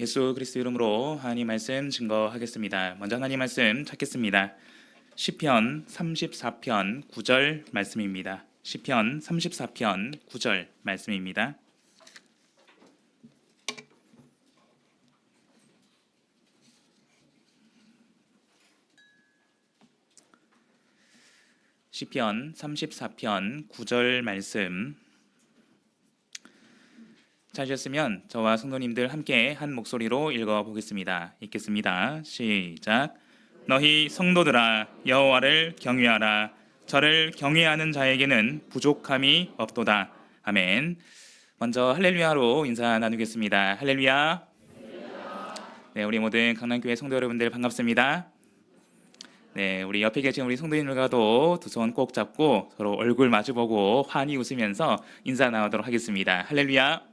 예수 그리스도 이름으로 하나님 말씀 증거하겠습니다. 먼저 하나님 말씀 찾겠습니다. 시편 34편 9절 말씀입니다. 시편 34편 9절 말씀입니다. 시편 34편 9절 말씀 찾으셨으면 저와 성도님들 함께 한 목소리로 읽어보겠습니다. 읽겠습니다. 시작. 너희 성도들아 여호와를 경외하라. 저를 경외하는 자에게는 부족함이 없도다. 아멘. 먼저 할렐루야로 인사 나누겠습니다. 할렐루야. 네, 우리 모든 강남교회 성도 여러분들 반갑습니다. 네, 우리 옆에 계신 우리 성도님들과도 두 손 꼭 잡고 서로 얼굴 마주보고 환히 웃으면서 인사 나누도록 하겠습니다. 할렐루야.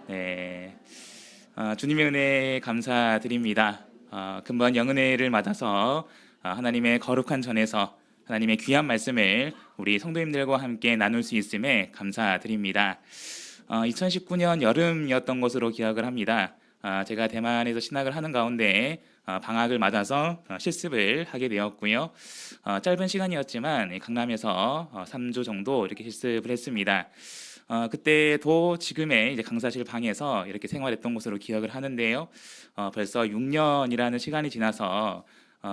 네, 주님의 은혜에 감사드립니다. 금번 영은혜를 맞아서 하나님의 거룩한 전에서 하나님의 귀한 말씀을 우리 성도님들과 함께 나눌 수 있음에 감사드립니다. 2019년 여름이었던 것으로 기억을 합니다. 제가 대만에서 신학을 하는 가운데 방학을 맞아서 실습을 하게 되었고요. 짧은 시간이었지만 강남에서 3주 정도 이렇게 실습을 했습니다. 그때도 지금의 이제 강사실 방에서 이렇게 생활했던 것으로 기억을 하는데요. 벌써 6년이라는 시간이 지나서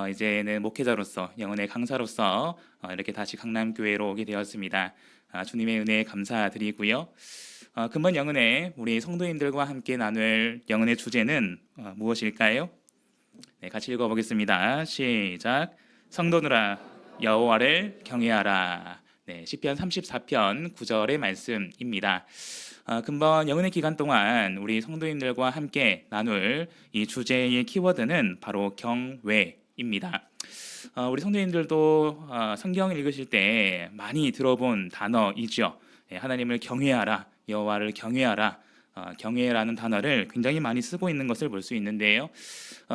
이제는 목회자로서 영혼의 강사로서 이렇게 다시 강남교회로 오게 되었습니다. 주님의 은혜에 감사드리고요. 금번 영은혜 우리 성도님들과 함께 나눌 영은의 주제는 무엇일까요? 네, 같이 읽어보겠습니다. 시작. 성도들아 여호와를 경외하라. 네, 시편 34편 9절의 말씀입니다. 금번 영은의 기간 동안 우리 성도님들과 함께 나눌 이 주제의 키워드는 바로 경외입니다. 우리 성도님들도 성경을 읽으실 때 많이 들어본 단어이죠. 하나님을 경외하라, 여호와를 경외하라. 경외라는 단어를 굉장히 많이 쓰고 있는 것을 볼 수 있는데요.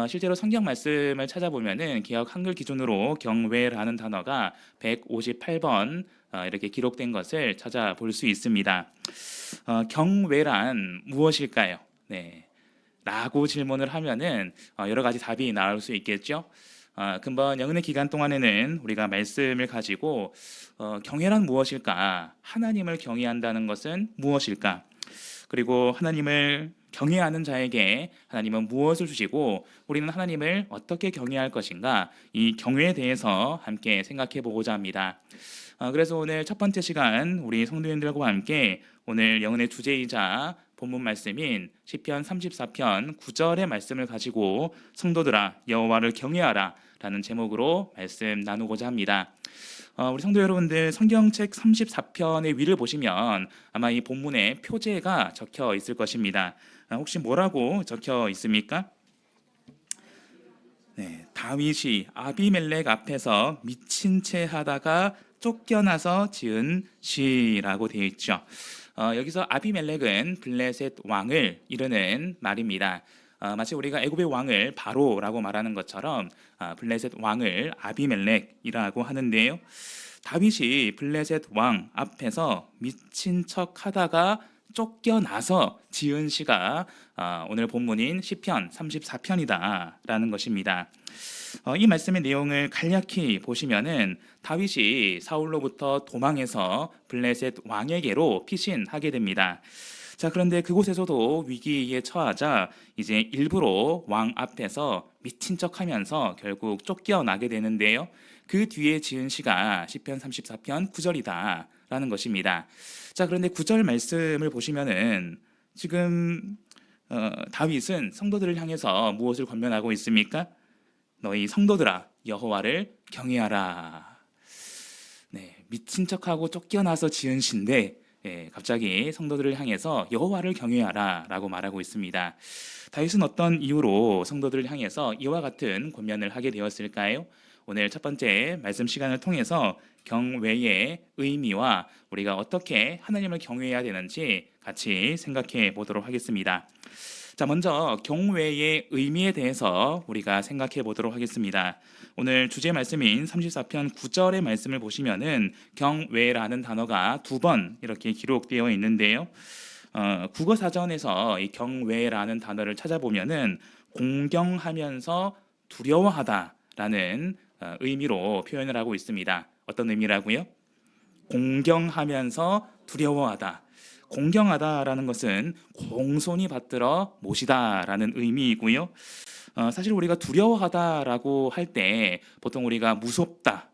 실제로 성경 말씀을 찾아보면은 개역 한글 기준으로 경외라는 단어가 158번 이렇게 기록된 것을 찾아볼 수 있습니다. 경외란 무엇일까요? 네, 라고 질문을 하면은 여러 가지 답이 나올 수 있겠죠. 금번 영은의 기간 동안에는 우리가 말씀을 가지고 경외란 무엇일까? 하나님을 경외한다는 것은 무엇일까? 그리고 하나님을 경외하는 자에게 하나님은 무엇을 주시고 우리는 하나님을 어떻게 경외할 것인가? 이 경외에 대해서 함께 생각해 보고자 합니다. 그래서 오늘 첫 번째 시간 우리 성도님들과 함께 오늘 영은의 주제이자 본문 말씀인 시편 34편 9절의 말씀을 가지고 성도들아 여호와를 경외하라 라는 제목으로 말씀 나누고자 합니다. 우리 성도 여러분들 성경책 34편의 위를 보시면 아마 이 본문에 표제가 적혀 있을 것입니다. 혹시 뭐라고 적혀 있습니까? 네, 다윗이 아비멜렉 앞에서 미친 채 하다가 쫓겨나서 지은 시라고 되어 있죠. 여기서 아비멜렉은 블레셋 왕을 이르는 말입니다. 마치 우리가 애굽의 왕을 바로라고 말하는 것처럼 블레셋 왕을 아비멜렉이라고 하는데요. 다윗이 블레셋 왕 앞에서 미친 척 하다가 쫓겨나서 지은 시가 오늘 본문인 시편 34편이다라는 것입니다. 이 말씀의 내용을 간략히 보시면은 다윗이 사울로부터 도망해서 블레셋 왕에게로 피신하게 됩니다. 자, 그런데 그곳에서도 위기에 처하자 이제 일부러 왕 앞에서 미친 척하면서 결국 쫓겨나게 되는데요. 그 뒤에 지은 시가 시편 34편 9절이다라는 것입니다. 자, 그런데 9절 말씀을 보시면은 지금 다윗은 성도들을 향해서 무엇을 권면하고 있습니까? 너희 성도들아 여호와를 경외하라. 네, 미친 척하고 쫓겨나서 지은 시인데 갑자기 성도들을 향해서 여호와를 경외하라 라고 말하고 있습니다. 다윗은 어떤 이유로 성도들을 향해서 이와 같은 권면을 하게 되었을까요? 오늘 첫 번째 말씀 시간을 통해서 경외의 의미와 우리가 어떻게 하나님을 경외해야 되는지 같이 생각해 보도록 하겠습니다. 자, 먼저 경외의 의미에 대해서 우리가 생각해 보도록 하겠습니다. 오늘 주제 말씀인 34편 9절의 말씀을 보시면은 경외라는 단어가 2번 이렇게 기록되어 있는데요. 국어 사전에서 이 경외라는 단어를 찾아보면은 공경하면서 두려워하다라는 의미로 표현을 하고 있습니다. 어떤 의미라고요? 공경하면서 두려워하다. 공경하다라는 것은 공손히 받들어 모시다라는 의미이고요. 사실 우리가 두려워하다라고 할 때 보통 우리가 무섭다,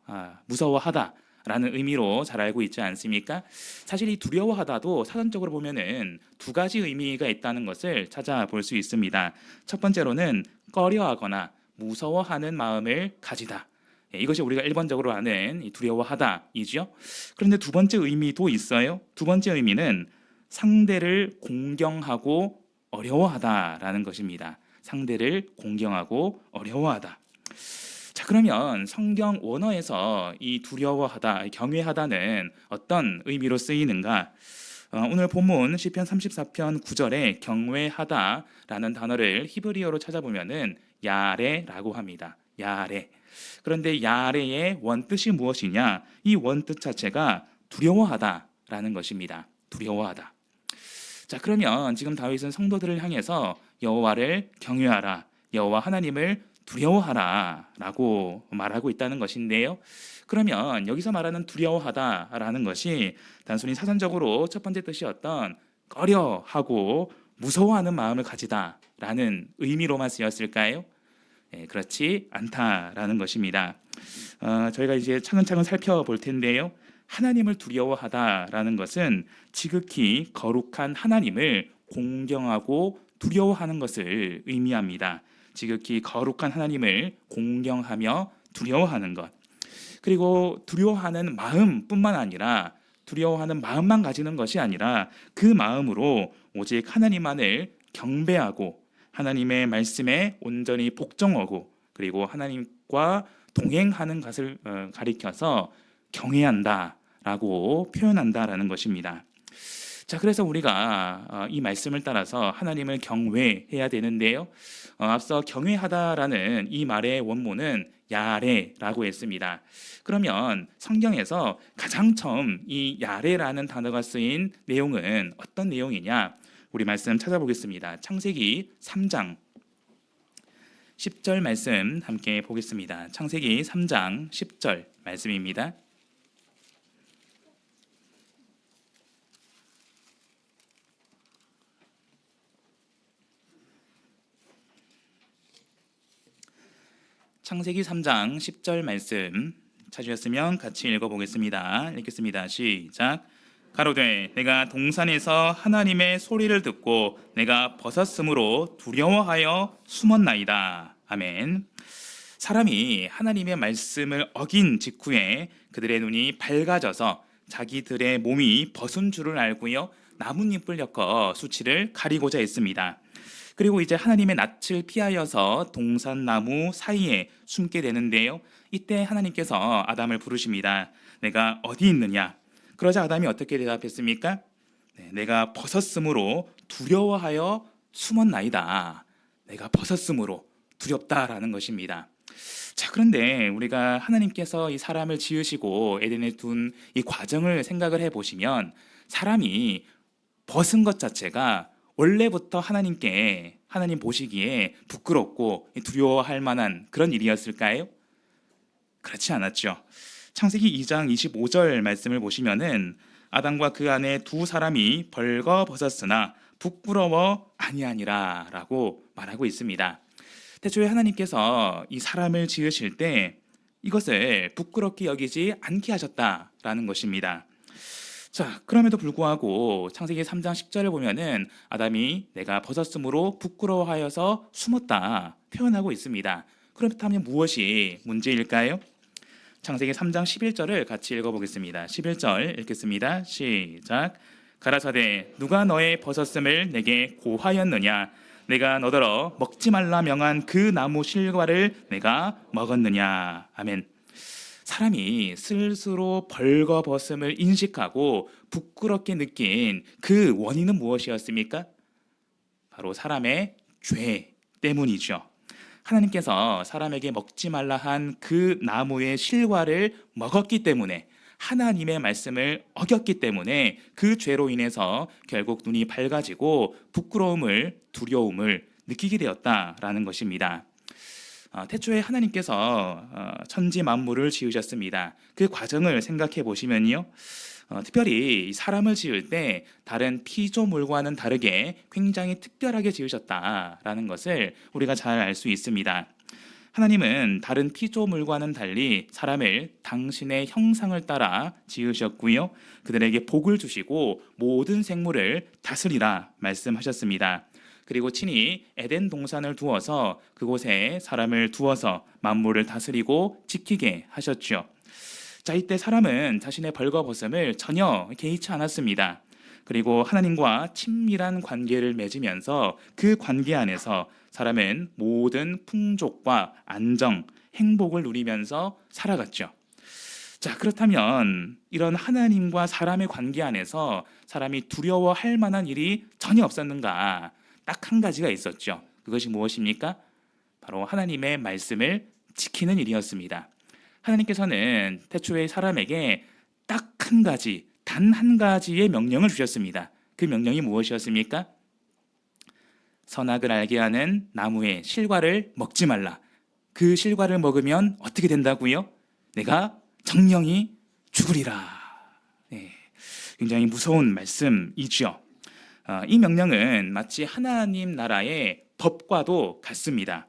무서워하다라는 의미로 잘 알고 있지 않습니까? 사실 이 두려워하다도 사전적으로 보면은 두 가지 의미가 있다는 것을 찾아볼 수 있습니다. 첫 번째로는 꺼려하거나 무서워하는 마음을 가지다. 이것이 우리가 일반적으로 아는 이 두려워하다이죠. 그런데 두 번째 의미도 있어요. 두 번째 의미는 상대를 공경하고 어려워하다라는 것입니다. 상대를 공경하고 어려워하다. 자, 그러면 성경 원어에서 이 두려워하다, 경외하다는 어떤 의미로 쓰이는가? 오늘 본문 시편 34편 9절에 경외하다라는 단어를 히브리어로 찾아보면은 야레라고 합니다. 야레. 그런데 야레의 원뜻이 무엇이냐? 이 원뜻 자체가 두려워하다라는 것입니다. 두려워하다. 자, 그러면 지금 다윗은 성도들을 향해서 여호와를 경외하라, 여호와 하나님을 두려워하라라고 말하고 있다는 것인데요. 그러면 여기서 말하는 두려워하다라는 것이 단순히 사전적으로 첫 번째 뜻이 어떤 꺼려하고 무서워하는 마음을 가지다라는 의미로만 쓰였을까요? 그렇지 않다라는 것입니다. 저희가 이제 차근차근 살펴볼 텐데요. 하나님을 두려워하다라는 것은 지극히 거룩한 하나님을 공경하고 두려워하는 것을 의미합니다. 지극히 거룩한 하나님을 공경하며 두려워하는 것. 그리고 두려워하는 마음뿐만 아니라 두려워하는 마음만 가지는 것이 아니라 그 마음으로 오직 하나님만을 경배하고 하나님의 말씀에 온전히 복종하고 그리고 하나님과 동행하는 것을 가리켜서 경외한다라고 표현한다라는 것입니다. 자, 그래서 우리가 이 말씀을 따라서 하나님을 경외해야 되는데요. 앞서 경외하다라는 이 말의 원문은 야레라고 했습니다. 그러면 성경에서 가장 처음 이 야레라는 단어가 쓰인 내용은 어떤 내용이냐? 우리 말씀 찾아보겠습니다. 창세기 3장 10절 말씀 함께 보겠습니다. 창세기 3장 10절 말씀입니다. 창세기 3장 10절 말씀 찾으셨으면 같이 읽어보겠습니다. 읽겠습니다. 시작. 가로되 내가 동산에서 하나님의 소리를 듣고 내가 벗었으므로 두려워하여 숨었나이다. 아멘. 사람이 하나님의 말씀을 어긴 직후에 그들의 눈이 밝아져서 자기들의 몸이 벗은 줄을 알고요. 나뭇잎을 엮어 수치를 가리고자 했습니다. 그리고 이제 하나님의 낯을 피하여서 동산나무 사이에 숨게 되는데요. 이때 하나님께서 아담을 부르십니다. 내가 어디 있느냐? 그러자 아담이 어떻게 대답했습니까? 내가 벗었으므로 두려워하여 숨었나이다. 내가 벗었으므로 두렵다라는 것입니다. 자, 그런데 우리가 하나님께서 이 사람을 지으시고 에덴에 둔 이 과정을 생각을 해보시면 사람이 벗은 것 자체가 원래부터 하나님 보시기에 부끄럽고 두려워할 만한 그런 일이었을까요? 그렇지 않았죠. 창세기 2장 25절 말씀을 보시면은 아담과 그 아내 두 사람이 벌거 벗었으나 부끄러워 아니하니라라고 말하고 있습니다. 태초에 하나님께서 이 사람을 지으실 때 이것을 부끄럽게 여기지 않게 하셨다라는 것입니다. 자, 그럼에도 불구하고 창세기 3장 10절을 보면은 아담이 내가 벗었으므로 부끄러워하여서 숨었다 표현하고 있습니다. 그렇다면 무엇이 문제일까요? 창세기 3장 11절을 같이 읽어보겠습니다. 11절 읽겠습니다. 시작. 가라사대 누가 너의 벗었음을 내게 고하였느냐? 내가 너더러 먹지 말라 명한 그 나무 실과를 내가 먹었느냐? 아멘. 사람이 스스로 벌거벗음을 인식하고 부끄럽게 느낀 그 원인은 무엇이었습니까? 바로 사람의 죄 때문이죠. 하나님께서 사람에게 먹지 말라 한 그 나무의 실과를 먹었기 때문에 하나님의 말씀을 어겼기 때문에 그 죄로 인해서 결국 눈이 밝아지고 부끄러움을, 두려움을 느끼게 되었다라는 것입니다. 태초에 하나님께서 천지 만물을 지으셨습니다. 그 과정을 생각해 보시면요, 특별히 사람을 지을 때 다른 피조물과는 다르게 굉장히 특별하게 지으셨다라는 것을 우리가 잘 알 수 있습니다. 하나님은 다른 피조물과는 달리 사람을 당신의 형상을 따라 지으셨고요, 그들에게 복을 주시고 모든 생물을 다스리라 말씀하셨습니다. 그리고 친히 에덴 동산을 두어서 그곳에 사람을 두어서 만물을 다스리고 지키게 하셨죠. 자, 이때 사람은 자신의 벌거벗음을 전혀 개의치 않았습니다. 그리고 하나님과 친밀한 관계를 맺으면서 그 관계 안에서 사람은 모든 풍족과 안정, 행복을 누리면서 살아갔죠. 자, 그렇다면 이런 하나님과 사람의 관계 안에서 사람이 두려워할 만한 일이 전혀 없었는가? 딱 한 가지가 있었죠. 그것이 무엇입니까? 바로 하나님의 말씀을 지키는 일이었습니다. 하나님께서는 태초에 사람에게 딱 한 가지, 단 한 가지의 명령을 주셨습니다. 그 명령이 무엇이었습니까? 선악을 알게 하는 나무의 실과를 먹지 말라. 그 실과를 먹으면 어떻게 된다고요? 내가 정령이 죽으리라. 네, 굉장히 무서운 말씀이죠. 이 명령은 마치 하나님 나라의 법과도 같습니다.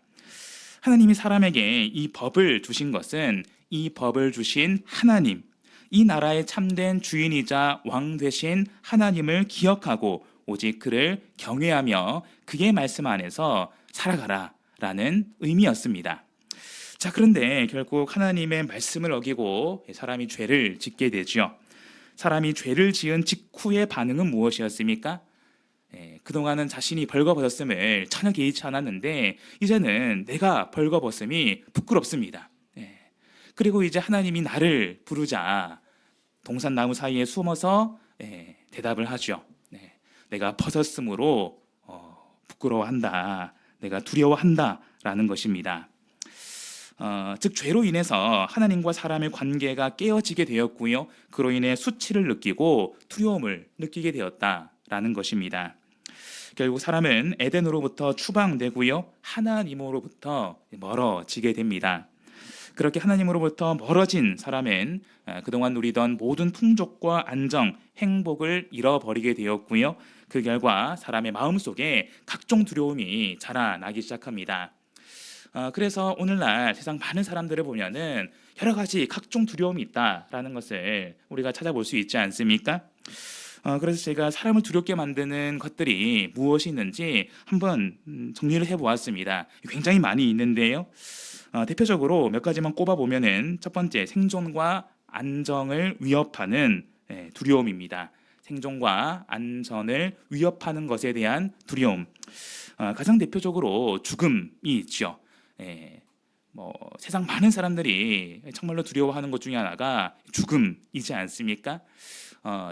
하나님이 사람에게 이 법을 주신 것은 이 법을 주신 하나님, 이 나라의 참된 주인이자 왕 되신 하나님을 기억하고 오직 그를 경외하며 그의 말씀 안에서 살아가라라는 의미였습니다. 자, 그런데 결국 하나님의 말씀을 어기고 사람이 죄를 짓게 되죠. 사람이 죄를 지은 직후의 반응은 무엇이었습니까? 그동안은 자신이 벌거벗었음을 전혀 개의치 않았는데 이제는 내가 벌거벗음이 부끄럽습니다. 그리고 이제 하나님이 나를 부르자 동산나무 사이에 숨어서 대답을 하죠. 내가 벗었으므로 부끄러워한다. 내가 두려워한다라는 것입니다. 즉 죄로 인해서 하나님과 사람의 관계가 깨어지게 되었고요. 그로 인해 수치를 느끼고 두려움을 느끼게 되었다라는 것입니다. 결국 사람은 에덴으로부터 추방되고요, 하나님으로부터 멀어지게 됩니다. 그렇게 하나님으로부터 멀어진 사람은 그동안 누리던 모든 풍족과 안정, 행복을 잃어버리게 되었고요. 그 결과 사람의 마음속에 각종 두려움이 자라나기 시작합니다. 그래서 오늘날 세상 많은 사람들을 보면은 여러 가지 각종 두려움이 있다라는 것을 우리가 찾아볼 수 있지 않습니까? 그래서 제가 사람을 두렵게 만드는 것들이 무엇이 있는지 한번 정리를 해보았습니다. 굉장히 많이 있는데요. 대표적으로 몇 가지만 꼽아보면은 첫 번째, 생존과 안정을 위협하는 두려움입니다. 생존과 안전을 위협하는 것에 대한 두려움. 가장 대표적으로 죽음이 있죠. 세상 많은 사람들이 정말로 두려워하는 것 중에 하나가 죽음이지 않습니까?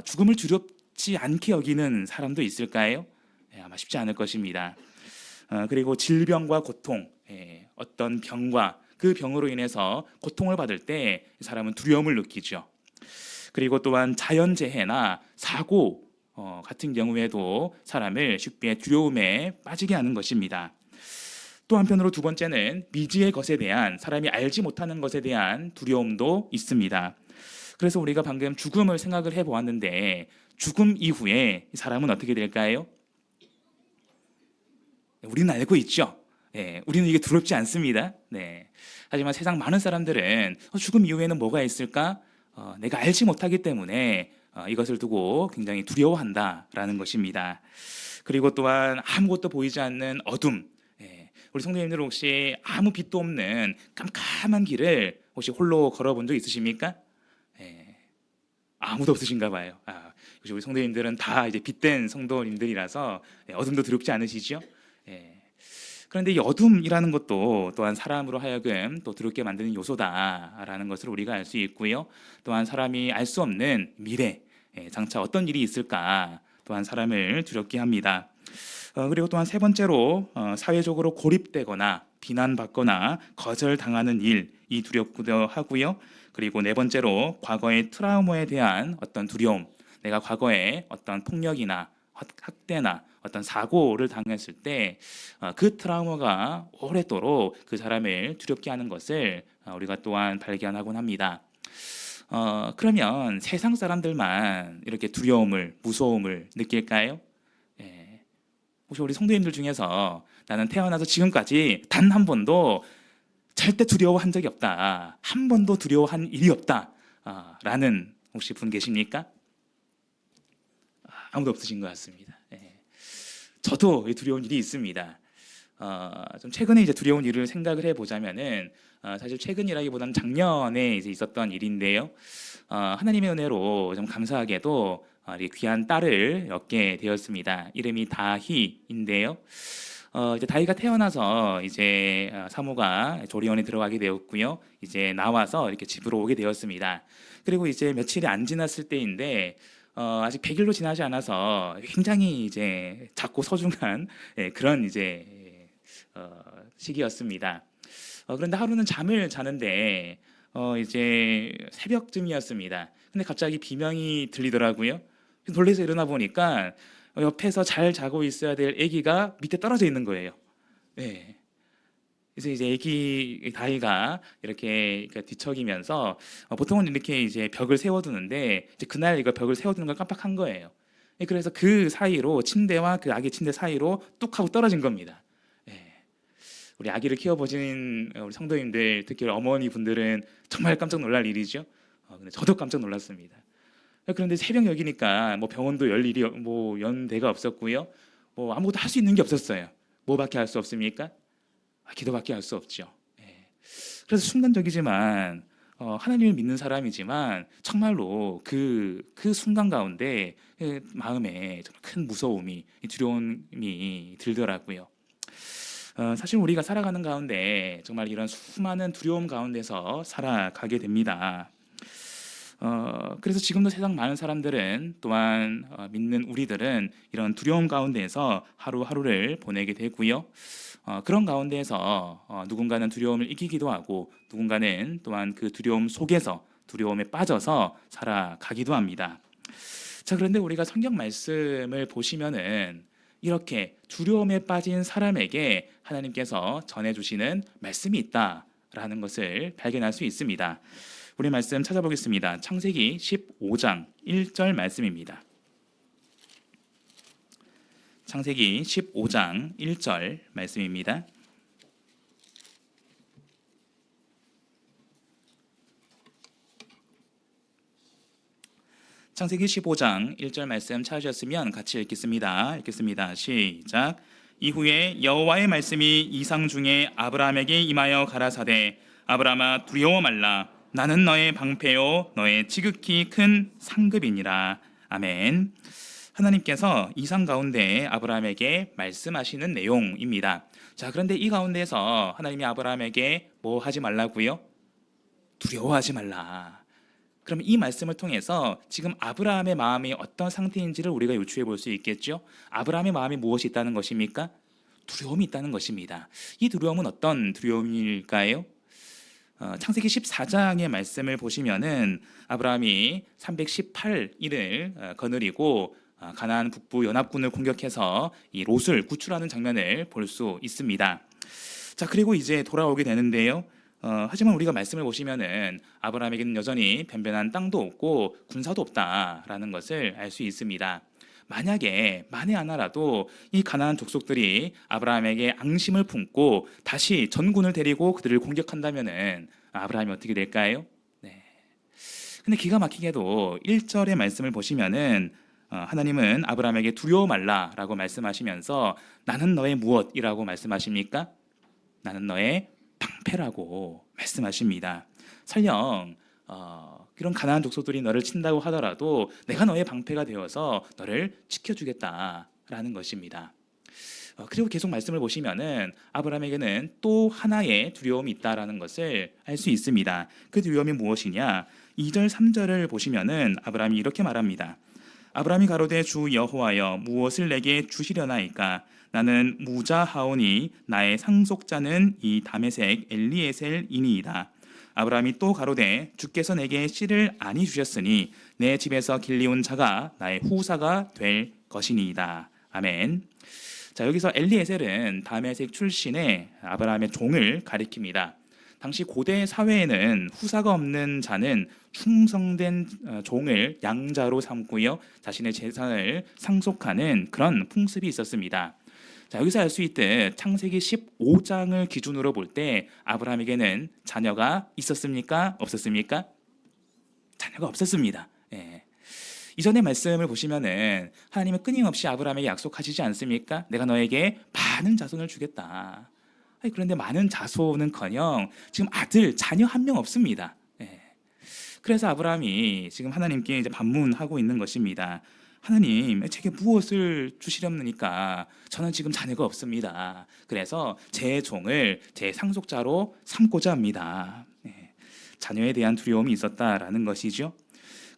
죽음을 두렵지 않게 여기는 사람도 있을까요? 아마 쉽지 않을 것입니다. 그리고 질병과 고통, 어떤 병과 그 병으로 인해서 고통을 받을 때 사람은 두려움을 느끼죠. 그리고 또한 자연재해나 사고 같은 경우에도 사람을 쉽게 두려움에 빠지게 하는 것입니다. 또 한편으로 두 번째는 미지의 것에 대한, 사람이 알지 못하는 것에 대한 두려움도 있습니다. 그래서 우리가 방금 죽음을 생각을 해보았는데 죽음 이후에 사람은 어떻게 될까요? 우리는 알고 있죠. 우리는 이게 두렵지 않습니다. 하지만 세상 많은 사람들은 죽음 이후에는 뭐가 있을까? 내가 알지 못하기 때문에 이것을 두고 굉장히 두려워한다라는 것입니다. 그리고 또한 아무것도 보이지 않는 어둠. 우리 성도님들 혹시 아무 빛도 없는 깜깜한 길을 혹시 홀로 걸어본 적 있으십니까? 아무도 없으신가 봐요. 역시 우리 성도님들은 다 이제 빛된 성도님들이라서 어둠도 두렵지 않으시죠? 그런데 이 어둠이라는 것도 또한 사람으로 하여금 또 두렵게 만드는 요소다라는 것을 우리가 알 수 있고요. 또한 사람이 알 수 없는 미래, 장차 어떤 일이 있을까 또한 사람을 두렵게 합니다. 그리고 또한 세 번째로 사회적으로 고립되거나 비난받거나 거절당하는 일이 두렵기도 하고요. 그리고 네 번째로 과거의 트라우마에 대한 어떤 두려움, 내가 과거에 어떤 폭력이나 학대나 어떤 사고를 당했을 때 그 트라우마가 오래도록 그 사람을 두렵게 하는 것을 우리가 또한 발견하곤 합니다. 그러면 세상 사람들만 이렇게 두려움을, 무서움을 느낄까요? 예. 혹시 우리 성도님들 중에서 나는 태어나서 지금까지 단 한 번도 절대 두려워한 적이 없다, 한 번도 두려워한 일이 없다, 라는 혹시 분 계십니까? 아무도 없으신 것 같습니다. 예. 저도 두려운 일이 있습니다. 좀 최근에 이제 두려운 일을 생각을 해보자면은 사실 최근이라기보다는 작년에 이제 있었던 일인데요. 하나님의 은혜로 좀 감사하게도 이 귀한 딸을 얻게 되었습니다. 이름이 다희인데요. 이제 다희가 태어나서 이제 사모가 조리원에 들어가게 되었고요. 이제 나와서 이렇게 집으로 오게 되었습니다. 그리고 이제 며칠이 안 지났을 때인데 아직 100일도 지나지 않아서 굉장히 이제 작고 소중한 그런 이제 시기였습니다. 그런데 하루는 잠을 자는데 이제 새벽쯤이었습니다. 근데 갑자기 비명이 들리더라고요. 놀라서 일어나 보니까 옆에서 잘 자고 있어야 될 아기가 밑에 떨어져 있는 거예요. 네. 그래서 이제 아기 다이가 이렇게 뒤척이면서 보통은 이렇게 이제 벽을 세워두는데 이제 그날 이거 벽을 세워두는 걸 깜빡한 거예요. 그래서 그 사이로 침대와 그 아기 침대 사이로 뚝 하고 떨어진 겁니다. 우리 아기를 키워보신 우리 성도님들, 특히 어머니 분들은 정말 깜짝 놀랄 일이죠. 근데 저도 깜짝 놀랐습니다. 그런데 새벽녘이니까 뭐 병원도 열 일이 뭐 연대가 없었고요. 뭐 아무것도 할 수 있는 게 없었어요. 뭐밖에 할 수 없습니까? 기도밖에 할 수 없죠. 그래서 순간적이지만 하나님을 믿는 사람이지만 정말로 그 순간 가운데 마음에 정말 큰 무서움이, 두려움이 들더라고요. 사실 우리가 살아가는 가운데 정말 이런 수많은 두려움 가운데서 살아가게 됩니다. 그래서 지금도 세상 많은 사람들은 또한 믿는 우리들은 이런 두려움 가운데에서 하루하루를 보내게 되고요. 그런 가운데에서 누군가는 두려움을 이기기도 하고 누군가는 또한 그 두려움 속에서 두려움에 빠져서 살아가기도 합니다. 자, 그런데 우리가 성경 말씀을 보시면은 이렇게 두려움에 빠진 사람에게 하나님께서 전해주시는 말씀이 있다라는 것을 발견할 수 있습니다. 우리 말씀 찾아보겠습니다. 창세기 15장 1절 말씀입니다. 창세기 15장 1절 말씀입니다. 창세기 15장 1절 말씀 찾으셨으면 같이 읽겠습니다. 읽겠습니다. 시작. 이후에 여호와의 말씀이 이상 중에 아브라함에게 임하여 가라사대 아브라함아 두려워 말라 나는 너의 방패요 너의 지극히 큰 상급이니라. 아멘. 하나님께서 이상 가운데 아브라함에게 말씀하시는 내용입니다. 자, 그런데 이 가운데서 하나님이 아브라함에게 뭐 하지 말라고요? 두려워하지 말라. 그럼 이 말씀을 통해서 지금 아브라함의 마음이 어떤 상태인지를 우리가 유추해 볼 수 있겠죠? 아브라함의 마음에 무엇이 있다는 것입니까? 두려움이 있다는 것입니다. 이 두려움은 어떤 두려움일까요? 창세기 14장의 말씀을 보시면은 아브라함이 318일을 거느리고 가나안 북부 연합군을 공격해서 이 롯을 구출하는 장면을 볼 수 있습니다. 자, 그리고 이제 돌아오게 되는데요. 하지만 우리가 말씀을 보시면은 아브라함에게는 여전히 변변한 땅도 없고 군사도 없다라는 것을 알 수 있습니다. 만에 하나라도 이 가나안 족속들이 아브라함에게 앙심을 품고 다시 전군을 데리고 그들을 공격한다면은 아브라함이 어떻게 될까요? 네. 근데 기가 막히게도 1절의 말씀을 보시면은 하나님은 아브라함에게 두려워 말라라고 말씀하시면서 나는 너의 무엇이라고 말씀하십니까? 나는 너의 방패라고 말씀하십니다. 설령 이런 가나안 족속들이 너를 친다고 하더라도 내가 너의 방패가 되어서 너를 지켜주겠다라는 것입니다. 그리고 계속 말씀을 보시면은 아브라함에게는 또 하나의 두려움이 있다라는 것을 알 수 있습니다. 그 두려움이 무엇이냐? 2절 3절을 보시면은 아브라함이 이렇게 말합니다. 아브라함이 가로되 주 여호와여 무엇을 내게 주시려나이까? 나는 무자하오니 나의 상속자는 이 다메섹 엘리에셀이니이다. 아브라함이 또 가로되 주께서 내게 씨를 아니 주셨으니 내 집에서 길리온 자가 나의 후사가 될 것이니이다. 아멘. 자, 여기서 엘리에셀은 다메섹 출신의 아브라함의 종을 가리킵니다. 당시 고대 사회에는 후사가 없는 자는 충성된 종을 양자로 삼고요, 자신의 재산을 상속하는 그런 풍습이 있었습니다. 자, 여기서 알 수 있듯 창세기 15장을 기준으로 볼 때 아브라함에게는 자녀가 있었습니까? 없었습니까? 자녀가 없었습니다. 예. 이전의 말씀을 보시면은 하나님은 끊임없이 아브라함에게 약속하시지 않습니까? 내가 너에게 많은 자손을 주겠다. 그런데 많은 자손은커녕 지금 아들, 자녀 한 명 없습니다. 예. 그래서 아브라함이 지금 하나님께 이제 반문하고 있는 것입니다. 하나님, 제게 무엇을 주시렵니까? 저는 지금 자녀가 없습니다. 그래서 제 종을 제 상속자로 삼고자 합니다. 예. 자녀에 대한 두려움이 있었다라는 것이죠.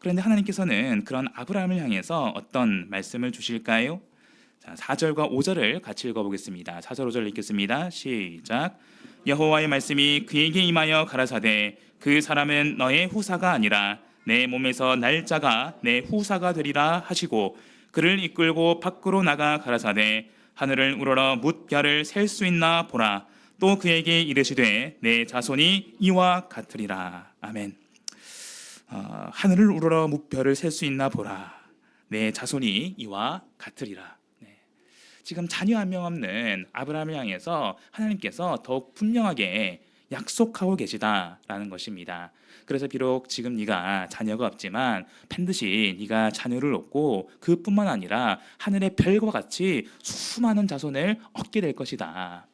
그런데 하나님께서는 그런 아브라함을 향해서 어떤 말씀을 주실까요? 자, 4절과 5절을 같이 읽어보겠습니다. 4절 5절 읽겠습니다. 시작. 여호와의 말씀이 그에게 임하여 가라사대 그 사람은 너의 후사가 아니라 내 몸에서 날 자가 내 후사가 되리라 하시고 그를 이끌고 밖으로 나가 가라사대 하늘을 우러러 뭇별을 셀 수 있나 보라. 또 그에게 이르시되 내 자손이 이와 같으리라. 아멘. 하늘을 우러러 뭇별을 셀 수 있나 보라. 내 자손이 이와 같으리라. 지금 자녀 한 명 없는 아브라함을 향해서 하나님께서 더욱 분명하게 약속하고 계시다라는 것입니다. 그래서 비록 지금 네가 자녀가 없지만 반드시 네가 자녀를 얻고 그뿐만 아니라 하늘의 별과 같이 수많은 자손을 얻게 될 것이다.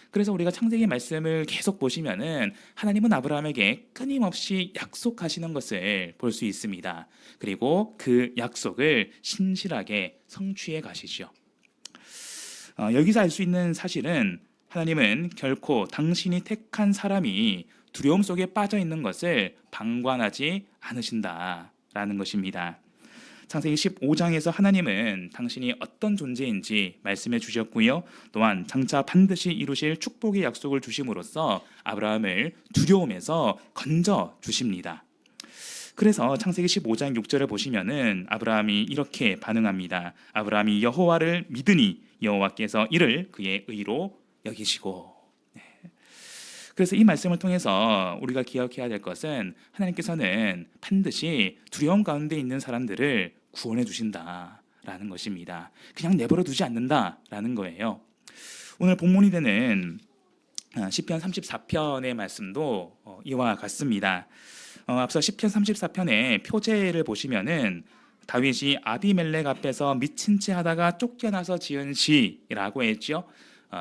그래서 우리가 창세기 말씀을 계속 보시면은 하나님은 아브라함에게 끊임없이 약속하시는 것을 볼 수 있습니다. 그리고 그 약속을 신실하게 성취해 가시죠. 여기서 알 수 있는 사실은 하나님은 결코 당신이 택한 사람이 두려움 속에 빠져 있는 것을 방관하지 않으신다라는 것입니다. 창세기 15장에서 하나님은 당신이 어떤 존재인지 말씀해 주셨고요. 또한 장차 반드시 이루실 축복의 약속을 주심으로써 아브라함을 두려움에서 건져 주십니다. 그래서 창세기 15장 6절을 보시면은 아브라함이 이렇게 반응합니다. 아브라함이 여호와를 믿으니 여호와께서 이를 그의 의로 여기시고. 그래서 이 말씀을 통해서 우리가 기억해야 될 것은 하나님께서는 반드시 두려움 가운데 있는 사람들을 구원해 주신다라는 것입니다. 그냥 내버려 두지 않는다라는 거예요. 오늘 본문이 되는 시편 34편의 말씀도 이와 같습니다. 앞서 시편 34편의 표제를 보시면은 다윗이 아비멜렉 앞에서 미친 채 하다가 쫓겨나서 지은 시라고 했죠.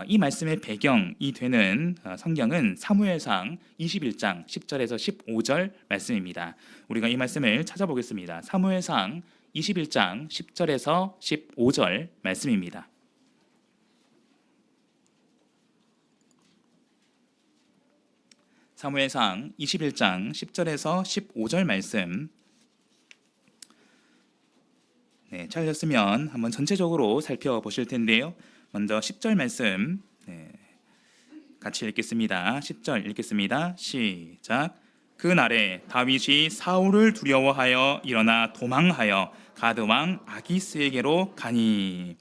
이 말씀의 배경이 되는 성경은 사무엘상 21장 10절에서 15절 말씀입니다. 우리가 이 말씀을 찾아보겠습니다. 사무엘상 21장 10절에서 15절 말씀입니다. 사무엘상 21장 10절에서 15절 말씀. 네, 찾으셨으면 한번 전체적으로 살펴보실 텐데요. 먼저 10절 말씀 같이 읽겠습니다. 10절 읽겠습니다. 시작. 그날에 다윗이 사울을 두려워하여 일어나 도망하여 가드 왕 아기스에게로 가니.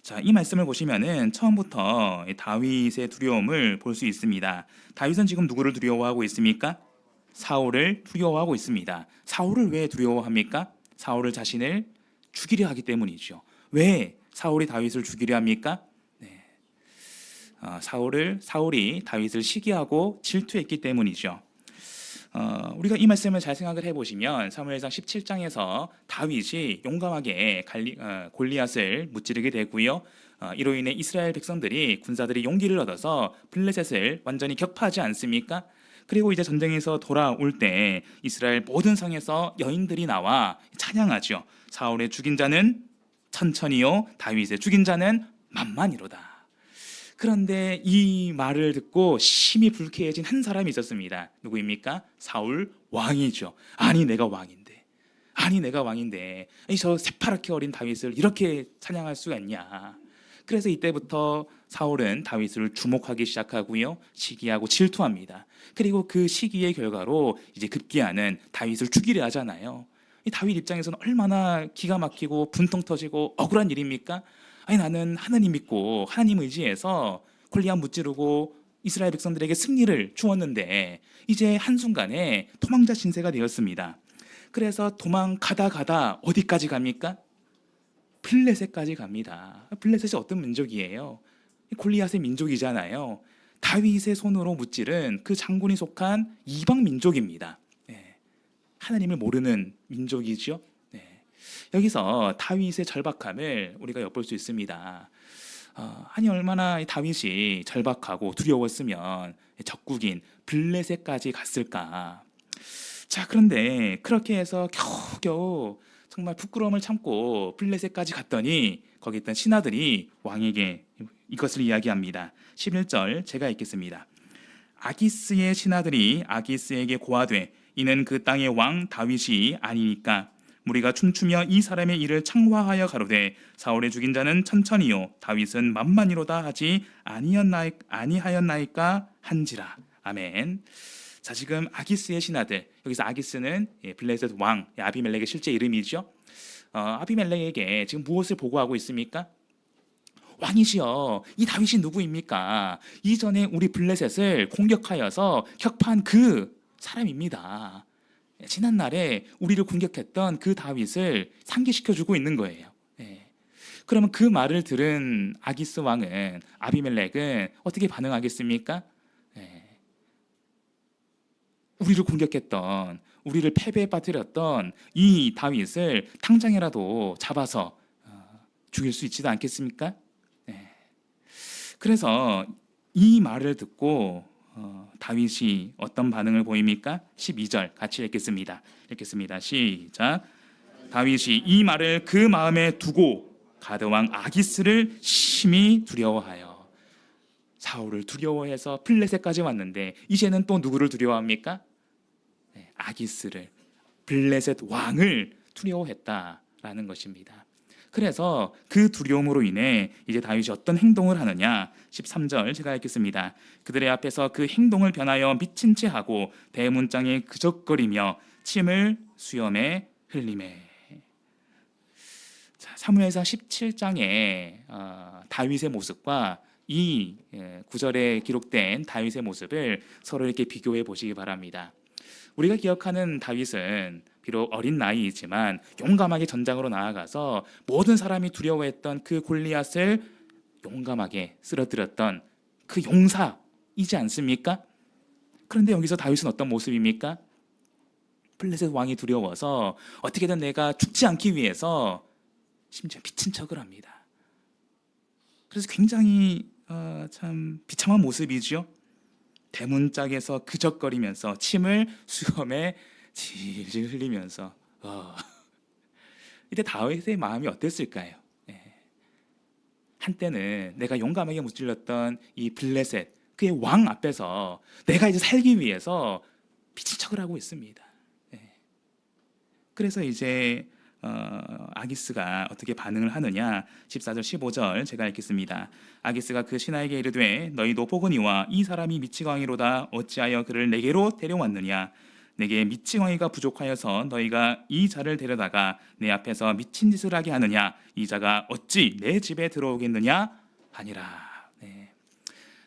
자, 이 말씀을 보시면은 처음부터 다윗의 두려움을 볼 수 있습니다. 다윗은 지금 누구를 두려워하고 있습니까? 사울을 두려워하고 있습니다. 사울을 왜 두려워합니까? 사울을 자신을 죽이려 하기 때문이죠. 왜 사울이 다윗을 죽이려 합니까? 사울이 다윗을 시기하고 질투했기 때문이죠. 우리가 이 말씀을 잘 생각을 해보시면 사무엘상 17장에서 다윗이 용감하게 골리앗을 무찌르게 되고요. 이로 인해 이스라엘 백성들이 군사들이 용기를 얻어서 블레셋을 완전히 격파하지 않습니까? 그리고 이제 전쟁에서 돌아올 때 이스라엘 모든 성에서 여인들이 나와 찬양하죠. 사울의 죽인 자는 천천히요, 다윗의 죽인 자는 만만이로다. 그런데 이 말을 듣고 심히 불쾌해진 한 사람이 있었습니다. 누구입니까? 사울 왕이죠. 아니 내가 왕인데 저 새파랗게 어린 다윗을 이렇게 찬양할 수가 있냐. 그래서 이때부터 사울은 다윗을 주목하기 시작하고요, 시기하고 질투합니다. 그리고 그 시기의 결과로 이제 급기야는 다윗을 죽이려 하잖아요. 이 다윗 입장에서는 얼마나 기가 막히고 분통 터지고 억울한 일입니까? 아니, 나는 하나님 믿고 하나님 의지해서 골리앗 무찌르고 이스라엘 백성들에게 승리를 주었는데 이제 한순간에 도망자 신세가 되었습니다. 그래서 도망가다 어디까지 갑니까? 블레셋까지 갑니다. 블레셋이 어떤 민족이에요? 골리앗의 민족이잖아요. 다윗의 손으로 무찌른 그 장군이 속한 이방 민족입니다. 네. 하나님을 모르는 민족이죠. 네. 여기서 다윗의 절박함을 우리가 엿볼 수 있습니다. 아니, 얼마나 다윗이 절박하고 두려웠으면 적국인 블레셋까지 갔을까. 자, 그런데 그렇게 해서 겨우겨우 정말 부끄러움을 참고 블레셋까지 갔더니 거기 있던 신하들이 왕에게 이것을 이야기합니다. 11절 제가 읽겠습니다. 아기스의 신하들이 아기스에게 고하되 이는 그 땅의 왕 다윗이 아니니까 무리가 춤추며 이 사람의 일을 창화하여 가로되 사울의 죽인 자는 천천히요 다윗은 만만이로다 하지 아니하였나이까 한지라. 아멘. 자, 지금 아기스의 신하들, 여기서 아기스는 블레셋 왕 아비멜렉의 실제 이름이죠. 아비멜렉에게 지금 무엇을 보고하고 있습니까? 왕이시여, 이 다윗이 누구입니까? 이전에 우리 블레셋을 공격하여서 격파한 그 사람입니다. 지난날에 우리를 공격했던 그 다윗을 상기시켜주고 있는 거예요. 그러면 그 말을 들은 아기스 왕은, 아비멜렉은 어떻게 반응하겠습니까? 우리를 공격했던, 우리를 패배에 빠뜨렸던 이 다윗을 당장이라도 잡아서 죽일 수 있지도 않겠습니까? 그래서 이 말을 듣고 다윗이 어떤 반응을 보입니까? 12절 같이 읽겠습니다. 시작. 다윗이 이 말을 그 마음에 두고 가드 왕 아기스를 심히 두려워하여. 사울을 두려워해서 블레셋까지 왔는데 이제는 또 누구를 두려워합니까? 아기스를, 블레셋 왕을 두려워했다라는 것입니다. 그래서 그 두려움으로 인해 이제 다윗이 어떤 행동을 하느냐, 13절 제가 읽겠습니다. 그들의 앞에서 그 행동을 변하여 미친 채 하고 대문장에 그적거리며 침을 수염에 흘리매. 사무엘상 17장에 다윗의 모습과 이 구절에 기록된 다윗의 모습을 서로 이렇게 비교해 보시기 바랍니다. 우리가 기억하는 다윗은 비록 어린 나이이지만 용감하게 전장으로 나아가서 모든 사람이 두려워했던 그 골리앗을 용감하게 쓰러뜨렸던 그 용사이지 않습니까? 그런데 여기서 다윗은 어떤 모습입니까? 블레셋 왕이 두려워서 어떻게든 내가 죽지 않기 위해서 심지어 미친 척을 합니다. 그래서 굉장히 참 비참한 모습이죠. 대문짝에서 그적거리면서 침을 수염에 질질 흘리면서 이때 다윗의 마음이 어땠을까요? 한때는 내가 용감하게 무찔렀던 이 블레셋 그의 왕 앞에서 내가 이제 살기 위해서 미친 척을 하고 있습니다. 그래서 이제 아기스가 어떻게 반응을 하느냐, 14절 15절 제가 읽겠습니다. 아기스가 그 신하에게 이르되 너희도 보거니와 이 사람이 미치광이로다 어찌하여 그를 내게로 데려왔느냐. 내게 미치광이가 부족하여서 너희가 이 자를 데려다가 내 앞에서 미친 짓을 하게 하느냐. 이 자가 어찌 내 집에 들어오겠느냐 하니라.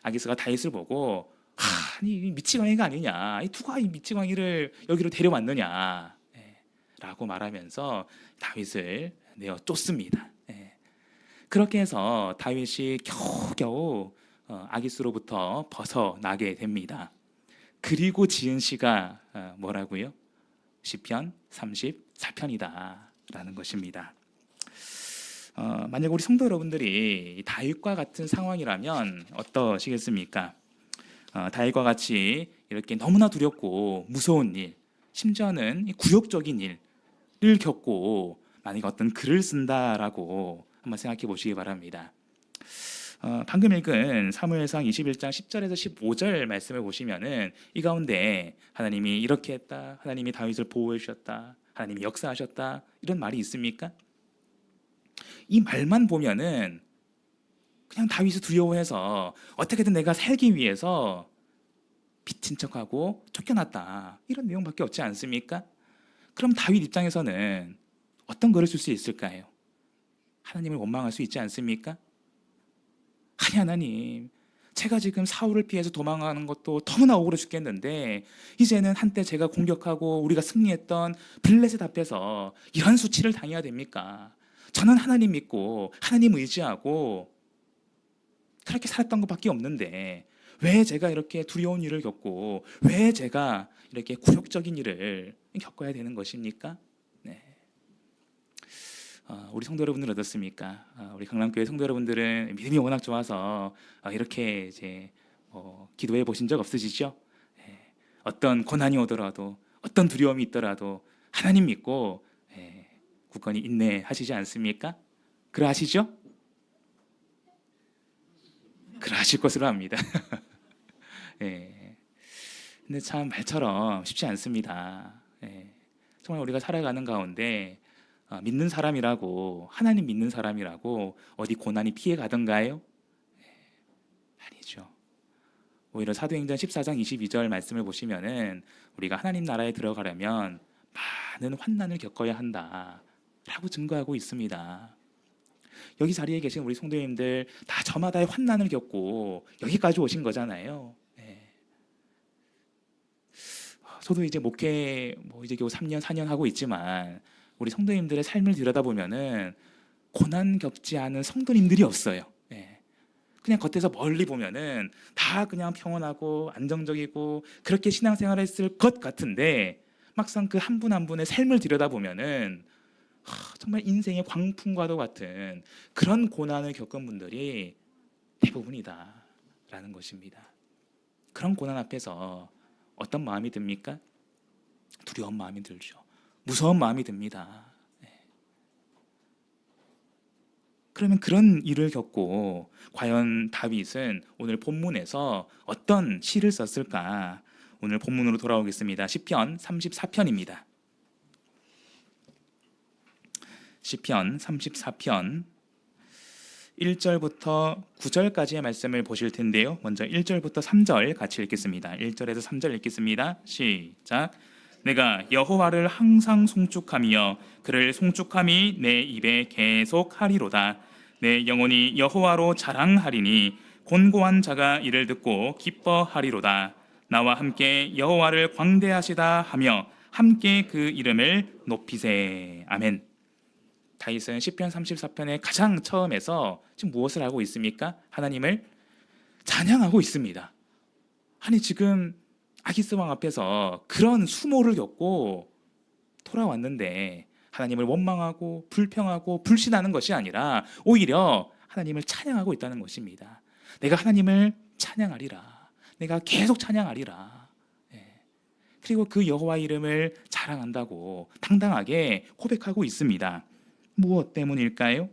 아기스가 다윗을 보고 아니 미치광이가 아니냐, 누가 이 미치광이를 여기로 데려왔느냐 라고 말하면서 다윗을 내어 쫓습니다. 그렇게 해서 다윗이 겨우겨우 아기스로부터 벗어나게 됩니다. 그리고 지은 시가 뭐라고요? 시편 34편이다 라는 것입니다. 만약 우리 성도 여러분들이 다윗과 같은 상황이라면 어떠시겠습니까? 다윗과 같이 이렇게 너무나 두렵고 무서운 일, 심지어는 굴욕적인 일을 겪고 만약 어떤 글을 쓴다라고 한번 생각해 보시기 바랍니다. 방금 읽은 사무엘상 21장 10절에서 15절 말씀을 보시면은 이 가운데 하나님이 이렇게 했다, 하나님이 다윗을 보호해 주셨다, 하나님이 역사하셨다 이런 말이 있습니까? 이 말만 보면은 그냥 다윗이 두려워해서 어떻게든 내가 살기 위해서 미친 척하고 쫓겨났다. 이런 내용밖에 없지 않습니까? 그럼 다윗 입장에서는 어떤 글을 쓸 수 있을까요? 하나님을 원망할 수 있지 않습니까? 아니 하나님, 제가 지금 사울을 피해서 도망가는 것도 너무나 억울해 죽겠는데 이제는 한때 제가 공격하고 우리가 승리했던 블레셋 앞에서 이런 수치를 당해야 됩니까? 저는 하나님 믿고 하나님 의지하고 그렇게 살았던 것밖에 없는데 왜 제가 이렇게 두려운 일을 겪고 왜 제가 이렇게 굴욕적인 일을 겪어야 되는 것입니까? 네. 우리 성도 여러분들은 어떻습니까? 우리 강남교회 성도 여러분들은 믿음이 워낙 좋아서 이렇게 이제 기도해 보신 적 없으시죠? 예. 어떤 고난이 오더라도 어떤 두려움이 있더라도 하나님 믿고 굳건히 인내하시지 않습니까? 그러하시죠? 그러하실 것으로 압니다. 예. 근데 참 말처럼 쉽지 않습니다. 예. 정말 우리가 살아가는 가운데 믿는 사람이라고 하나님 믿는 사람이라고 어디 고난이 피해 가던가요? 아니죠. 오히려 사도행전 14장 22절 말씀을 보시면은 우리가 하나님 나라에 들어가려면 많은 환난을 겪어야 한다라고 증거하고 있습니다. 여기 자리에 계신 우리 성도님들 다 저마다의 환난을 겪고 여기까지 오신 거잖아요. 네. 저도 이제 목회 이제 겨우 3년 4년 하고 있지만 우리 성도님들의 삶을 들여다보면은 고난 겪지 않은 성도님들이 없어요. 네. 그냥 겉에서 멀리 보면은 다 그냥 평온하고 안정적이고 그렇게 신앙생활을 했을 것 같은데 막상 그 한 분 한 분의 삶을 들여다보면은 정말 인생의 광풍과도 같은 그런 고난을 겪은 분들이 대부분이다라는 것입니다. 그런 고난 앞에서 어떤 마음이 듭니까? 두려운 마음이 들죠. 무서운 마음이 듭니다. 그러면 그런 일을 겪고 과연 다윗은 오늘 본문에서 어떤 시를 썼을까? 오늘 본문으로 돌아오겠습니다. 시편 34편입니다. 시편 34편 1절부터 9절까지의 말씀을 보실 텐데요. 먼저 1절부터 3절 같이 읽겠습니다. 1절에서 3절 읽겠습니다. 시작. 내가 여호와를 항상 송축하며 그를 송축함이 내 입에 계속 하리로다. 내 영혼이 여호와로 자랑하리니 곤고한 자가 이를 듣고 기뻐하리로다. 나와 함께 여호와를 광대하시다 하며 함께 그 이름을 높이세. 아멘. 다윗은 시편 34편의 가장 처음에서 지금 무엇을 하고 있습니까? 하나님을 찬양하고 있습니다. 아니 지금 아기스 왕 앞에서 그런 수모를 겪고 돌아왔는데 하나님을 원망하고 불평하고 불신하는 것이 아니라 오히려 하나님을 찬양하고 있다는 것입니다. 내가 하나님을 찬양하리라. 내가 계속 찬양하리라. 그리고 그 여호와 이름을 자랑한다고 당당하게 고백하고 있습니다. 무엇 때문일까요?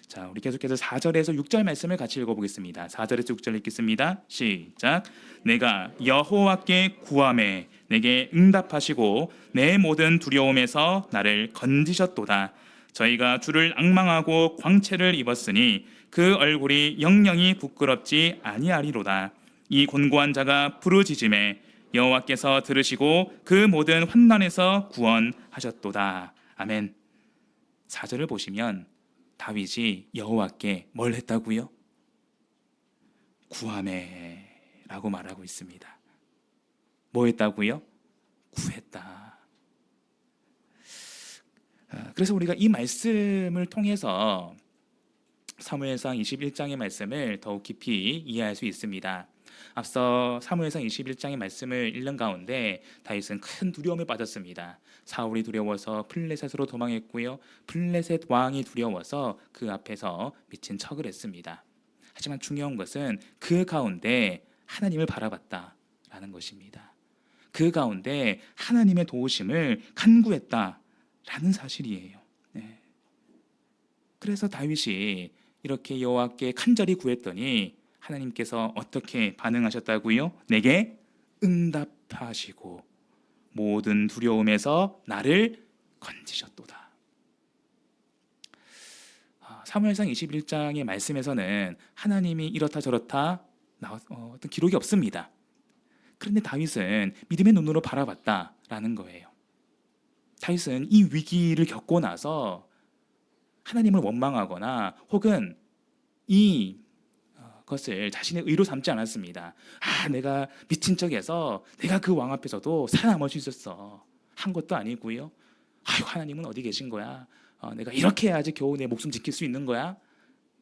자, 우리 계속해서 4절에서 6절 말씀을 같이 읽어보겠습니다. 4절에서 6절 읽겠습니다. 시작. 내가 여호와께 구하매 내게 응답하시고 내 모든 두려움에서 나를 건지셨도다. 저희가 주를 앙망하고 광채를 입었으니 그 얼굴이 영영이 부끄럽지 아니하리로다. 이 곤고한 자가 부르짖음에 여호와께서 들으시고 그 모든 환난에서 구원하셨도다. 아멘. 4절을 보시면 다윗이 여호와께 뭘 했다고요? 구하매라고 말하고 있습니다. 뭐 했다고요? 구했다. 그래서 우리가 이 말씀을 통해서 사무엘상 21장의 말씀을 더욱 깊이 이해할 수 있습니다. 앞서 사무엘상 21장의 말씀을 읽는 가운데 다윗은 큰 두려움에 빠졌습니다. 사울이 두려워서 블레셋으로 도망했고요. 블레셋 왕이 두려워서 그 앞에서 미친 척을 했습니다. 하지만 중요한 것은 그 가운데 하나님을 바라봤다라는 것입니다. 그 가운데 하나님의 도우심을 간구했다라는 사실이에요. 네. 그래서 다윗이 이렇게 여호와께 간절히 구했더니 하나님께서 어떻게 반응하셨다고요? 내게 응답하시고 모든 두려움에서 나를 건지셨도다. 사무엘상 21장의 말씀에서는 하나님이 이렇다 저렇다 어떤 기록이 없습니다. 그런데 다윗은 믿음의 눈으로 바라봤다라는 거예요. 다윗은 이 위기를 겪고 나서 하나님을 원망하거나 혹은 이 것을 자신의 의로 삼지 않았습니다. 내가 미친 척해서 내가 그 왕 앞에서도 살아남을 수 있었어 한 것도 아니고요. 하나님은 어디 계신 거야? 내가 이렇게 해야지 겨우 내 목숨 지킬 수 있는 거야?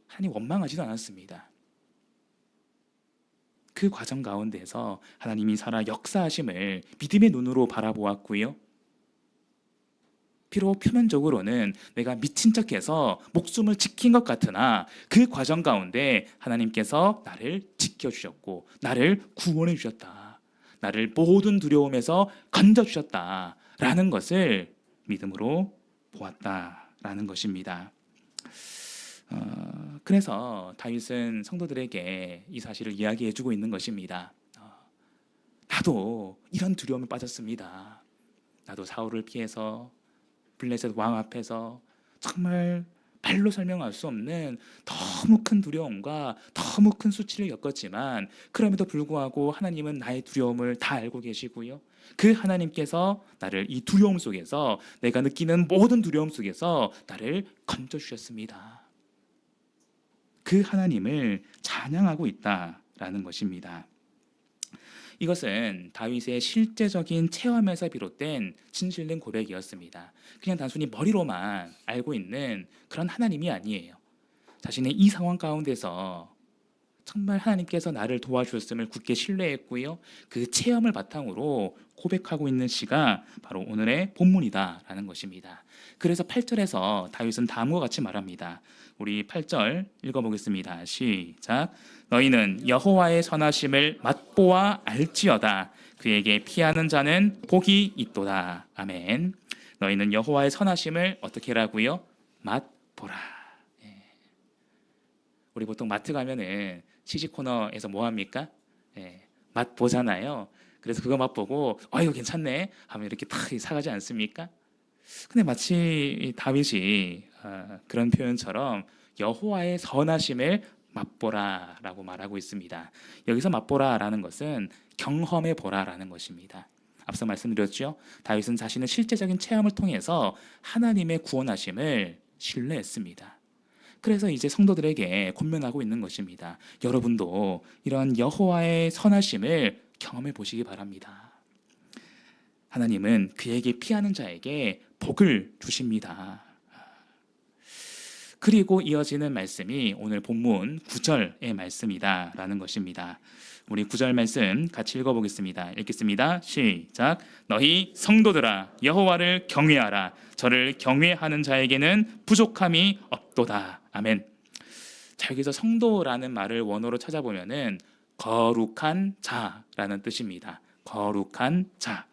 하나님 원망하지도 않았습니다. 그 과정 가운데서 하나님이 살아 역사하심을 믿음의 눈으로 바라보았고요. 비록 표면적으로는 내가 미친 척해서 목숨을 지킨 것 같으나 그 과정 가운데 하나님께서 나를 지켜주셨고 나를 구원해 주셨다. 나를 모든 두려움에서 건져주셨다라는 것을 믿음으로 보았다라는 것입니다. 그래서 다윗은 성도들에게 이 사실을 이야기해주고 있는 것입니다. 나도 이런 두려움에 빠졌습니다. 나도 사울을 피해서 블레셋 왕 앞에서 정말 말로 설명할 수 없는 너무 큰 두려움과 너무 큰 수치를 겪었지만 그럼에도 불구하고 하나님은 나의 두려움을 다 알고 계시고요. 그 하나님께서 나를 이 두려움 속에서 내가 느끼는 모든 두려움 속에서 나를 건져주셨습니다. 그 하나님을 찬양하고 있다라는 것입니다. 이것은 다윗의 실제적인 체험에서 비롯된 진실된 고백이었습니다. 그냥 단순히 머리로만 알고 있는 그런 하나님이 아니에요. 자신의 이 상황 가운데서 정말 하나님께서 나를 도와주셨음을 굳게 신뢰했고요. 그 체험을 바탕으로 고백하고 있는 시가 바로 오늘의 본문이다라는 것입니다. 그래서 8절에서 다윗은 다음과 같이 말합니다. 우리 8절 읽어보겠습니다. 시작. 너희는 여호와의 선하심을 맛보아 알지어다. 그에게 피하는 자는 복이 있도다. 아멘. 너희는 여호와의 선하심을 어떻게 하라고요? 맛보라. 우리 보통 마트 가면은 시식 코너에서 뭐 합니까? 맛 보잖아요. 그래서 그거 맛보고 이거 괜찮네 하면 이렇게 탁 사가지 않습니까? 근데 마치 다윗이 그런 표현처럼 여호와의 선하심을 맛보라라고 말하고 있습니다. 여기서 맛보라라는 것은 경험해 보라라는 것입니다. 앞서 말씀드렸죠. 다윗은 자신의 실제적인 체험을 통해서 하나님의 구원하심을 신뢰했습니다. 그래서 이제 성도들에게 권면하고 있는 것입니다. 여러분도 이런 여호와의 선하심을 경험해 보시기 바랍니다. 하나님은 그에게 피하는 자에게 복을 주십니다. 그리고 이어지는 말씀이 오늘 본문 9절의 말씀이다라는 것입니다. 우리 9절 말씀 같이 읽어보겠습니다. 읽겠습니다. 시작. 너희 성도들아 여호와를 경외하라. 저를 경외하는 자에게는 부족함이 없도다. 아멘. 자, 여기서 성도라는 말을 원어로 찾아보면은 거룩한 자라는 뜻입니다. 거룩한 자.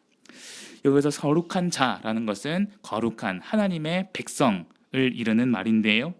여기서 거룩한 자라는 것은 거룩한 하나님의 백성을 이르는 말인데요.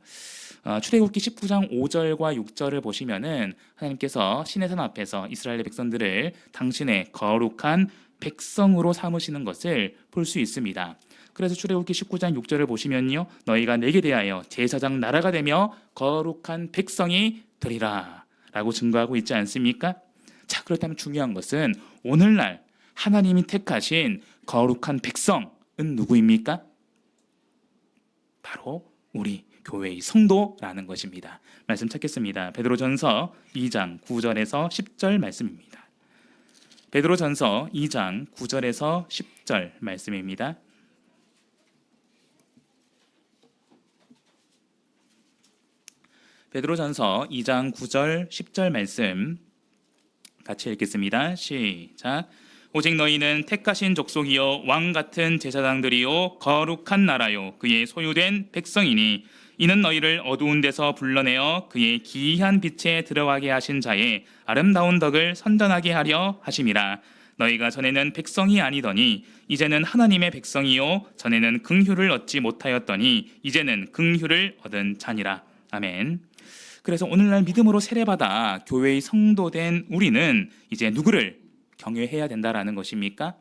출애굽기 19장 5절과 6절을 보시면은 하나님께서 시내산 앞에서 이스라엘의 백성들을 당신의 거룩한 백성으로 삼으시는 것을 볼 수 있습니다. 그래서 출애굽기 19장 6절을 보시면요, 너희가 내게 대하여 제사장 나라가 되며 거룩한 백성이 되리라 라고 증거하고 있지 않습니까? 자, 그렇다면 중요한 것은 오늘날 하나님이 택하신 거룩한 백성은 누구입니까? 바로 우리 교회의 성도라는 것입니다. 말씀 찾겠습니다. 베드로전서 2장 9절에서 10절 말씀입니다. 베드로전서 2장 9절에서 10절 말씀입니다. 베드로전서 2장 9절 10절 말씀 같이 읽겠습니다. 시작. 오직 너희는 택하신 족속이요 왕 같은 제사장들이요 거룩한 나라요 그의 소유된 백성이니 이는 너희를 어두운 데서 불러내어 그의 기이한 빛에 들어가게 하신 자의 아름다운 덕을 선전하게 하려 하심이라. 너희가 전에는 백성이 아니더니 이제는 하나님의 백성이요 전에는 긍휼을 얻지 못하였더니 이제는 긍휼을 얻은 자니라. 아멘. 그래서 오늘날 믿음으로 세례받아 교회의 성도된 우리는 이제 누구를 경외해야 된다라는 것입니까?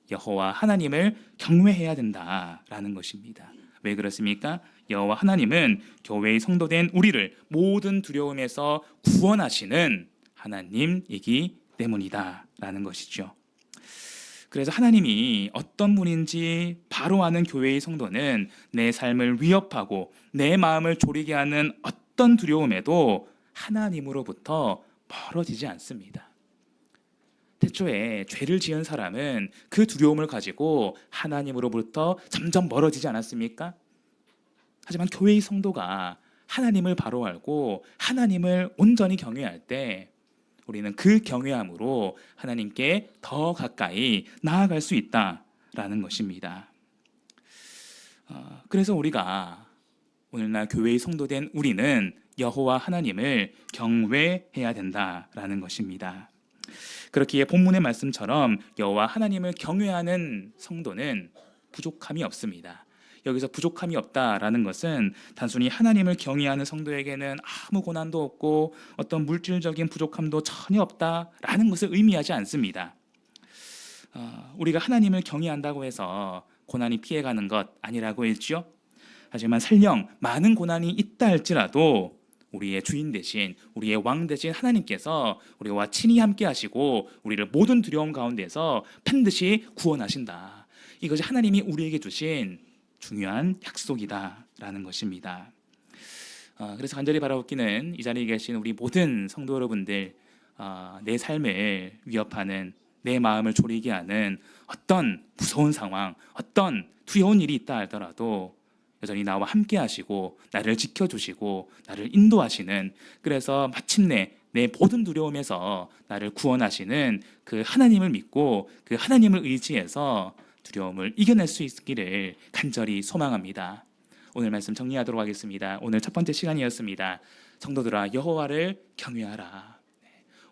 여호와 하나님을 경외해야 된다라는 것입니다. 왜 그렇습니까? 여호와 하나님은 교회의 성도된 우리를 모든 두려움에서 구원하시는 하나님이기 때문이다라는 것이죠. 그래서 하나님이 어떤 분인지 바로 아는 교회의 성도는 내 삶을 위협하고 내 마음을 졸이게 하는 어떤 두려움에도 하나님으로부터 멀어지지 않습니다. 태초에 죄를 지은 사람은 그 두려움을 가지고 하나님으로부터 점점 멀어지지 않았습니까? 하지만 교회의 성도가 하나님을 바로 알고 하나님을 온전히 경외할 때 우리는 그 경외함으로 하나님께 더 가까이 나아갈 수 있다라는 것입니다. 그래서 우리가 오늘날 교회의 성도된 우리는 여호와 하나님을 경외해야 된다라는 것입니다. 그렇기에 본문의 말씀처럼 여호와 하나님을 경외하는 성도는 부족함이 없습니다. 여기서 부족함이 없다라는 것은 단순히 하나님을 경외하는 성도에게는 아무 고난도 없고 어떤 물질적인 부족함도 전혀 없다라는 것을 의미하지 않습니다. 우리가 하나님을 경외한다고 해서 고난이 피해가는 것 아니라고 했죠. 하지만 설령 많은 고난이 있다 할지라도 우리의 주인 대신 우리의 왕 대신 하나님께서 우리와 친히 함께 하시고 우리를 모든 두려움 가운데서 반드시 구원하신다. 이것이 하나님이 우리에게 주신 중요한 약속이다라는 것입니다. 그래서 간절히 바라옵기는 이 자리에 계신 우리 모든 성도 여러분들, 내 삶을 위협하는, 내 마음을 졸이게 하는 어떤 무서운 상황, 어떤 두려운 일이 있다 하더라도 여전히 나와 함께 하시고 나를 지켜주시고 나를 인도하시는, 그래서 마침내 내 모든 두려움에서 나를 구원하시는 그 하나님을 믿고 그 하나님을 의지해서 두려움을 이겨낼 수 있기를 간절히 소망합니다. 오늘 말씀 정리하도록 하겠습니다. 오늘 첫 번째 시간이었습니다. 성도들아, 여호와를 경외하라.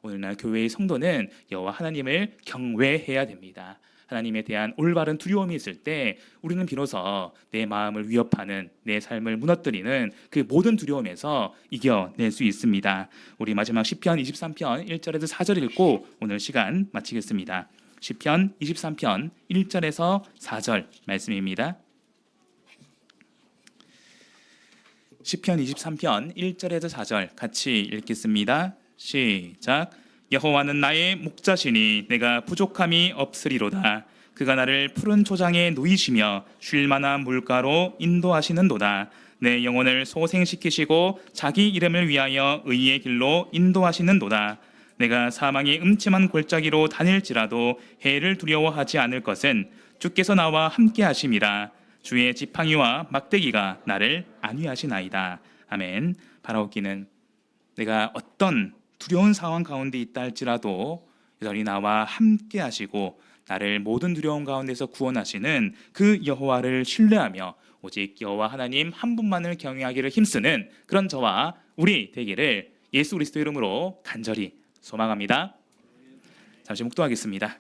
오늘날 교회의 성도는 여호와 하나님을 경외해야 됩니다. 하나님에 대한 올바른 두려움이 있을 때 우리는 비로소 내 마음을 위협하는, 내 삶을 무너뜨리는 그 모든 두려움에서 이겨낼 수 있습니다. 우리 마지막 시편 23편 1절에서 4절 읽고 오늘 시간 마치겠습니다. 시편 23편 1절에서 4절 말씀입니다. 시편 23편 1절에서 4절 같이 읽겠습니다. 시작. 여호와는 나의 목자시니 내가 부족함이 없으리로다. 그가 나를 푸른 초장에 누이시며 쉴 만한 물가로 인도하시는도다. 내 영혼을 소생시키시고 자기 이름을 위하여 의의 길로 인도하시는도다. 내가 사망의 음침한 골짜기로 다닐지라도 해를 두려워하지 않을 것은 주께서 나와 함께 하심이라. 주의 지팡이와 막대기가 나를 안위하시나이다. 아멘. 바라옵기는 내가 어떤 두려운 상황 가운데 있다 할지라도 여전히 나와 함께 하시고 나를 모든 두려움 가운데서 구원하시는 그 여호와를 신뢰하며 오직 여호와 하나님 한 분만을 경외하기를 힘쓰는 그런 저와 우리 되기를 예수 그리스도 이름으로 간절히 소망합니다. 잠시 묵도하겠습니다.